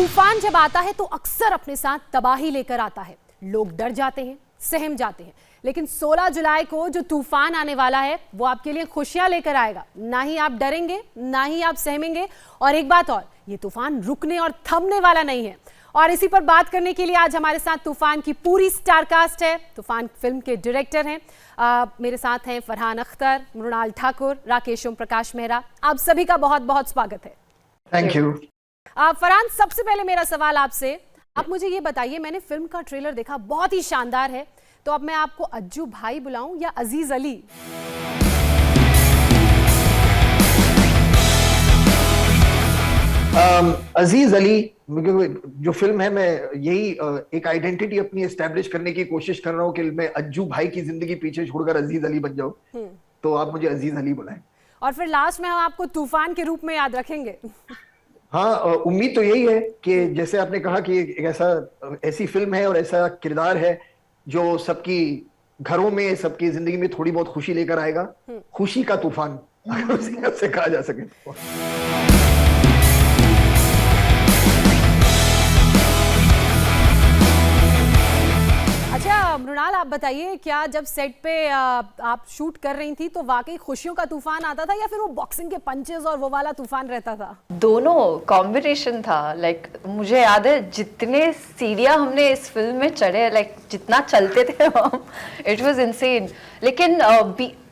तूफान जब आता है तो अक्सर अपने साथ तबाही लेकर आता है। लोग डर जाते हैं, सहम जाते हैं, लेकिन 16 जुलाई को जो तूफान आने वाला है वो आपके लिए खुशियां लेकर आएगा। ना ही आप डरेंगे, ना ही आप सहमेंगे। और एक बात और, ये तूफान रुकने और थमने वाला नहीं है। और इसी पर बात करने के लिए आज हमारे साथ तूफान की पूरी स्टार कास्ट है। तूफान फिल्म के डायरेक्टर हैं, मेरे साथ हैं फरहान अख्तर, मृणाल ठाकुर, राकेश ओम प्रकाश मेहरा। आप सभी का बहुत बहुत स्वागत है। Thank you. फरहान, सबसे पहले मेरा सवाल आपसे, आप मुझे ये बताइए, मैंने फिल्म का ट्रेलर देखा, बहुत ही शानदार है, तो अब मैं आपको अज्जू भाई बुलाऊं या अजीज अली? अजीज अली, जो फिल्म है, मैं यही एक आइडेंटिटी अपनी एस्टैब्लिश करने की कोशिश कर रहा हूँ कि मैं अज्जू भाई की जिंदगी पीछे छोड़कर अजीज अली बन जाऊं। तो आप मुझे अजीज अली बुलाएं। और फिर लास्ट में हम आपको तूफान के रूप में याद रखेंगे। हाँ, उम्मीद तो यही है कि जैसे आपने कहा कि एक ऐसी फिल्म है और ऐसा किरदार है जो सबकी घरों में, सबकी जिंदगी में थोड़ी बहुत खुशी लेकर आएगा। खुशी का तूफान, अगर उसी तरह से कहा जा सके तो। अच्छा मृणाल, आप बताइए, क्या जब सेट पे आप शूट कर रही थी तो वाकई खुशियों का तूफान आता था या फिर वो बॉक्सिंग के पंचेस और वो वाला तूफान रहता था? दोनों कॉम्बिनेशन था। मुझे याद है जितने सीढ़ियाँ हमने इस फिल्म में चढ़े, जितना चलते थे हम, इट वाज इनसेन। लेकिन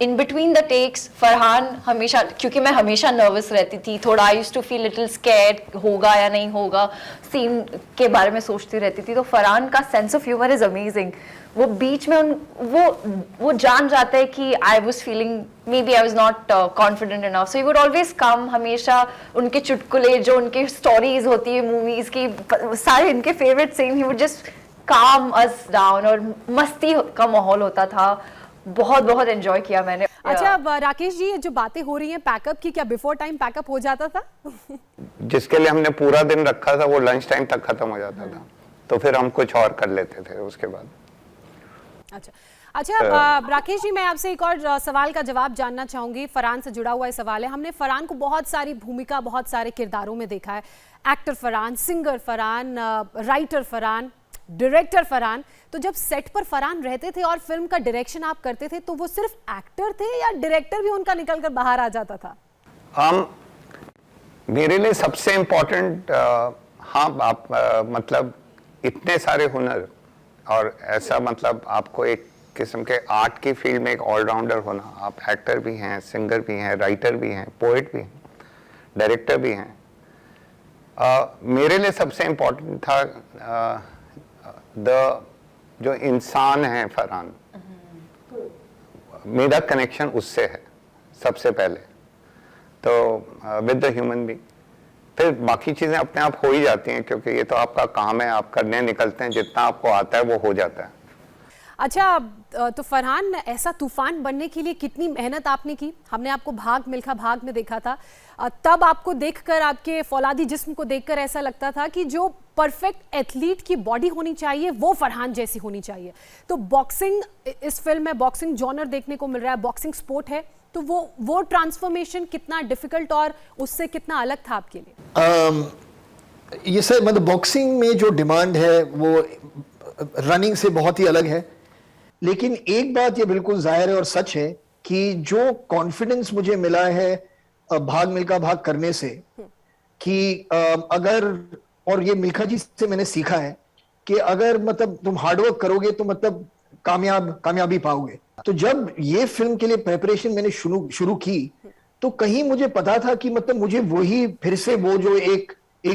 in between the takes Farhan हमेशा, क्योंकि मैं हमेशा नर्वस रहती थी, थोड़ा I used to feel little scared, होगा या नहीं होगा, सीन के बारे में सोचती रहती थी। तो फरहान का sense of humour is amazing. वो बीच में वो जान जाता है कि I was feeling, maybe I was not confident enough, so he would always come. हमेशा उनके चुटकुले, जो उनकी स्टोरीज होती है मूवीज की, सारे इनके favourite scene, he would just calm us down, और मस्ती का माहौल होता था। बहुत बहुत एंजॉय किया मैंने। अच्छा राकेश जी, ये जो बातें हो रही हैं पैकअप की, क्या बिफोर टाइम पैकअप हो जाता था? जिसके लिए हमने पूरा दिन रखा था वो लंच टाइम तक खत्म हो जाता था, तो फिर हम कुछ और कर लेते थे उसके बाद। अच्छा राकेश जी, मैं आपसे एक और सवाल का जवाब जानना चाहूंगी। फरहान से जुड़ा हुआ ये सवाल है। हमने फरहान को बहुत सारी भूमिका, बहुत सारे किरदारों में देखा है। Actor Farhan, singer Farhan, writer Farhan, director Farhan. तो जब सेट पर फरहान रहते थे और फिल्म का डायरेक्शन आप करते थे, तो वो सिर्फ एक्टर थे या डायरेक्टर भी उनका निकल कर बाहर आ जाता था? मेरे लिए सबसे इम्पोर्टेंट, मतलब इतने सारे हुनर, और ऐसा मतलब आपको एक किस्म के आर्ट की फील्ड में एक ऑलराउंडर होना। आप एक्टर भी हैं, सिंगर भी हैं, राइटर भी हैं, पोएट भी हैं, डायरेक्टर भी हैं। मेरे लिए सबसे इम्पोर्टेंट था जो इंसान है फरहान, मेरा कनेक्शन उससे है सबसे पहले, तो विद द ह्यूमन बीइंग। फिर बाकी चीज़ें अपने आप हो ही जाती हैं, क्योंकि ये तो आपका काम है, आप करने निकलते हैं, जितना आपको आता है वो हो जाता है। अच्छा, तो फरहान, ऐसा तूफान बनने के लिए कितनी मेहनत आपने की? हमने आपको भाग मिल्खा भाग में देखा था, तब आपको देखकर, आपके फौलादी जिस्म को देखकर ऐसा लगता था कि जो परफेक्ट एथलीट की बॉडी होनी चाहिए वो फरहान जैसी होनी चाहिए। तो बॉक्सिंग, इस फिल्म में बॉक्सिंग जॉनर देखने को मिल रहा है, बॉक्सिंग स्पोर्ट है, तो वो ट्रांसफॉर्मेशन कितना डिफिकल्ट और उससे कितना अलग था आपके लिए? ये सर, मतलब बॉक्सिंग में जो डिमांड है वो रनिंग से बहुत ही अलग है। लेकिन एक बात ये बिल्कुल जाहिर है और सच है कि जो कॉन्फिडेंस मुझे मिला है भाग मिल्खा भाग करने से, कि अगर, और ये मिल्खा जी से मैंने सीखा है कि अगर मतलब तुम हार्डवर्क करोगे तो मतलब कामयाबी पाओगे। तो जब ये फिल्म के लिए प्रेपरेशन मैंने शुरू की, तो कहीं मुझे पता था कि मतलब मुझे वही फिर से वो जो एक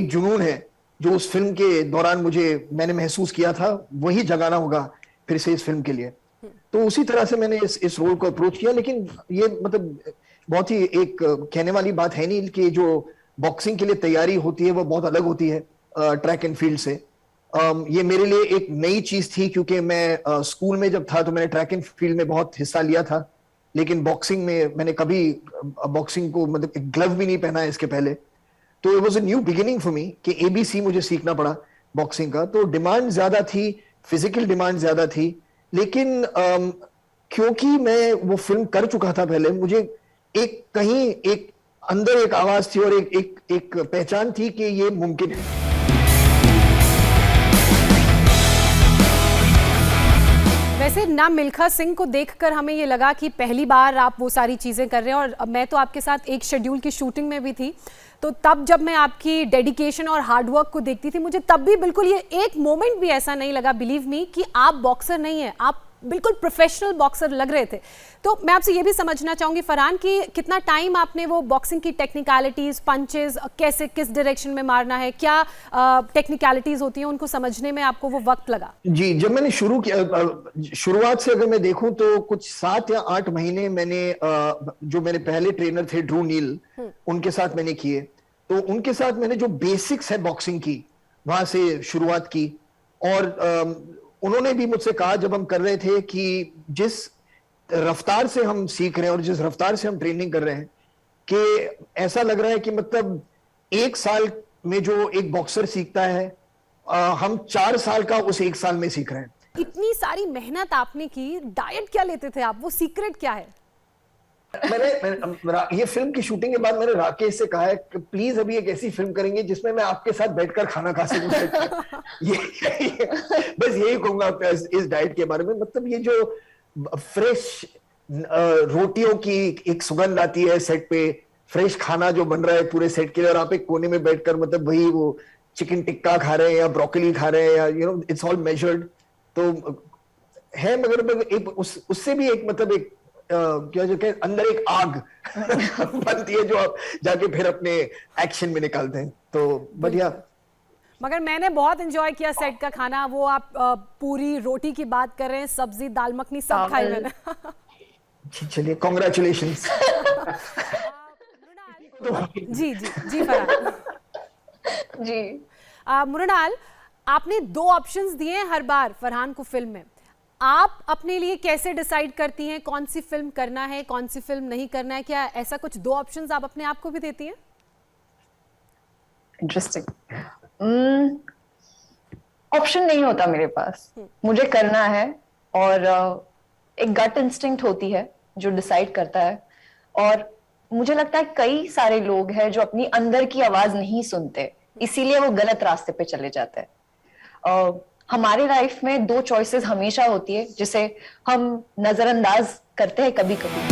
जुनून है जो उस फिल्म के दौरान मैंने महसूस किया था, वही जगाना होगा फिर से इस फिल्म के लिए। तो उसी तरह से मैंने इस रोल को अप्रोच किया। लेकिन ये मतलब बहुत ही एक कहने वाली बात है नहीं कि जो बॉक्सिंग के लिए तैयारी होती है वो बहुत अलग होती है ट्रैक एंड फील्ड से। ये मेरे लिए एक नई चीज थी, क्योंकि मैं स्कूल में जब था तो मैंने ट्रैक एंड फील्ड में बहुत हिस्सा लिया था, लेकिन बॉक्सिंग में मैंने कभी बॉक्सिंग को मतलब एक ग्लव भी नहीं पहना है इसके पहले। तो it was a new beginning for me कि ABC मुझे सीखना पड़ा बॉक्सिंग का। तो डिमांड ज्यादा थी, फिजिकल डिमांड ज्यादा थी, लेकिन क्योंकि मैं वो फिल्म कर चुका था पहले, मुझे एक अंदर एक आवाज थी और एक पहचान थी कि ये मुमकिन है। वैसे ना मिल्खा सिंह को देखकर हमें ये लगा कि पहली बार आप वो सारी चीज़ें कर रहे हैं, और मैं तो आपके साथ एक शेड्यूल की शूटिंग में भी थी, तो तब जब मैं आपकी डेडिकेशन और हार्डवर्क को देखती थी, मुझे तब भी बिल्कुल ये एक मोमेंट भी ऐसा नहीं लगा, बिलीव मी, कि आप बॉक्सर नहीं हैं, आप बिल्कुल प्रोफेशनल बॉक्सर लग रहे थे। तो मैं आपसे ये भी समझना चाहूँगी फरहान कि कितना टाइम आपने वो बॉक्सिंग की टेक्निकलिटीज़, पंचेस, कैसे किस डायरेक्शन में मारना है, क्या टेक्निकलिटीज़ होती हैं, उनको समझने में आपको वो वक्त लगा? जी, जब मैंने शुरू किया, शुरुआत से अगर मैं देखूं तो कुछ 7 या 8 महीने मैंने जो मेरे पहले ट्रेनर थे ड्रू नील, उनके साथ मैंने किए। तो उनके साथ मैंने जो बेसिक्स है बॉक्सिंग की, वहां से शुरुआत की। और उन्होंने भी मुझसे कहा जब हम कर रहे थे कि जिस रफ्तार से हम सीख रहे हैं और जिस रफ्तार से हम ट्रेनिंग कर रहे हैं, कि ऐसा लग रहा है कि मतलब 1 साल में जो एक बॉक्सर सीखता है, हम 4 साल का उस 1 साल में सीख रहे हैं। इतनी सारी मेहनत आपने की, डाइट क्या लेते थे आप, वो सीक्रेट क्या है? मैंने ये फिल्म की शूटिंग के बाद मैंने राकेश से कहा है कि प्लीज अभी एक ऐसी फिल्म करेंगे जिसमें मैं आपके साथ बैठकर खाना खा सकूं। बस यही कहूंगा इस डाइट के बारे में। मतलब ये जो फ्रेश रोटियों की एक सुगंध आती है सेट पे, फ्रेश खाना जो बन रहा है पूरे सेट के लिए, और आप एक कोने में बैठकर मतलब वही वो चिकन टिक्का खा रहे हैं या ब्रोकली खा रहे हैं, या इट्स ऑल मेजर्ड तो है। मगर एक उससे भी एक मतलब एक क्या जो कहे अंदर एक आग बनती है जो आप जाके फिर अपने एक्शन में निकालते हैं। तो बढ़िया। मगर मैंने बहुत एंजॉय किया सेट का खाना। वो आप पूरी रोटी की बात कर रहे हैं, सब्जी, दाल मखनी सब खाई मैंने। चलिए, कॉन्ग्रेचुलेशंस। जी जी जी फरहान जी। मृणाल, आपने 2 ऑप्शंस दिए हैं हर बार फरहान को फिल्म में। आप अपने लिए कैसे डिसाइड करती हैं कौन सी फिल्म करना है, कौन सी फिल्म नहीं करना है? क्या ऐसा कुछ 2 ऑप्शंस आप अपने आप को भी देती हैं? इंटरेस्टिंग। ऑप्शन नहीं होता मेरे पास, मुझे करना है, और एक गट इंस्टिंक्ट होती है जो डिसाइड करता है। और मुझे लगता है कई सारे लोग हैं जो अपनी अंदर की आवाज नहीं सुनते, इसीलिए वो गलत रास्ते पे चले जाते हैं। हमारे लाइफ में 2 चॉइसेस हमेशा होती है जिसे हम नजरअंदाज करते हैं कभी कभी।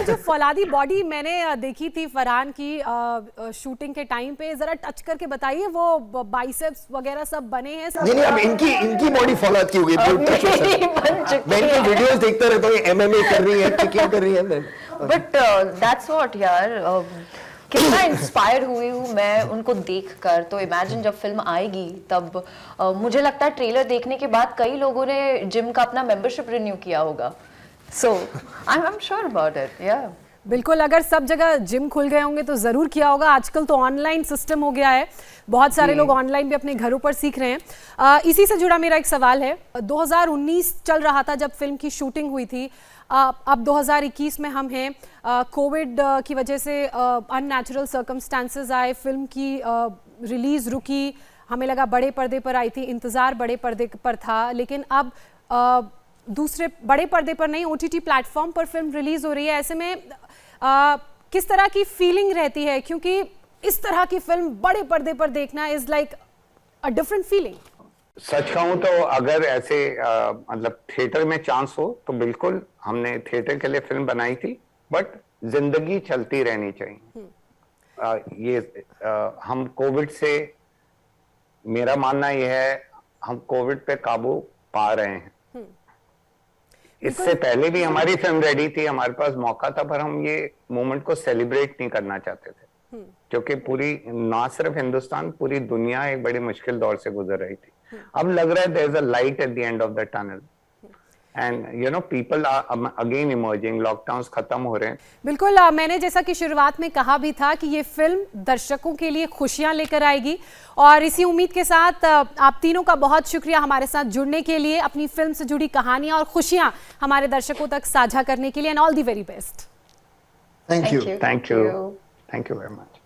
जो फौलादी बॉडी मैंने देखी थी फरहान की शूटिंग के टाइम पे, जरा टच करके बताइए, वो बाइसेप्स वगैरह सब बने हैं? सब नहीं, अब इनकी बॉडी फौलाद की हो गई। मैं इनकी वीडियोस देखता रहता हूँ, MMA कर रही है, किकिंग कर रही है। बट दैट्स व्हाट यार, कितना इंस्पायर हुई हूँ मैं उनको देखकर। तो इमेजिन जब फिल्म आएगी तब मुझे लगता है ट्रेलर देखने के बाद कई लोगों ने जिम का अपना मेंबरशिप रिन्यू किया होगा। So I'm sure about it, yeah. बिल्कुल, अगर सब जगह जिम खुल गए होंगे तो ज़रूर किया होगा। आजकल तो ऑनलाइन सिस्टम हो गया है, बहुत सारे लोग ऑनलाइन भी अपने घरों पर सीख रहे हैं। इसी से जुड़ा मेरा एक सवाल है, 2019 चल रहा था जब फिल्म की शूटिंग हुई थी, अब 2021 में हम हैं, कोविड की वजह से अननेचुरल सर्कमस्टांसेस आए, फिल्म की रिलीज़ रुकी, हमें लगा बड़े पर्दे पर आई थी, इंतज़ार बड़े पर्दे पर था, लेकिन अब दूसरे बड़े पर्दे पर नहीं, OTT प्लेटफॉर्म पर फिल्म रिलीज हो रही है। ऐसे में किस तरह की फीलिंग रहती है, क्योंकि इस तरह की फिल्म बड़े पर्दे पर देखना is like a different feeling. सच कहूं तो अगर ऐसे मतलब थिएटर में चांस हो तो बिल्कुल, हमने थिएटर के लिए फिल्म बनाई थी, बट जिंदगी चलती रहनी चाहिए। हम कोविड से, मेरा मानना यह है, हम कोविड पे काबू पा रहे हैं। इससे पहले भी हमारी फिल्म रेडी थी, हमारे पास मौका था, पर हम ये मोमेंट को सेलिब्रेट नहीं करना चाहते थे, क्योंकि पूरी, ना सिर्फ हिंदुस्तान, पूरी दुनिया एक बड़ी मुश्किल दौर से गुजर रही थी। अब लग रहा है there is a light at the end of the tunnel, and people are again emerging, lockdowns खत्म हो रहे हैं। बिल्कुल, मैंने जैसा कि शुरुआत में कहा भी था कि ये फिल्म दर्शकों के लिए खुशियां लेकर आएगी, और इसी उम्मीद के साथ आप तीनों का बहुत शुक्रिया हमारे साथ जुड़ने के लिए, अपनी फिल्म से जुड़ी कहानियां और खुशियां हमारे दर्शकों तक साझा करने के लिए, and all the very best. Thank you. Thank you very much.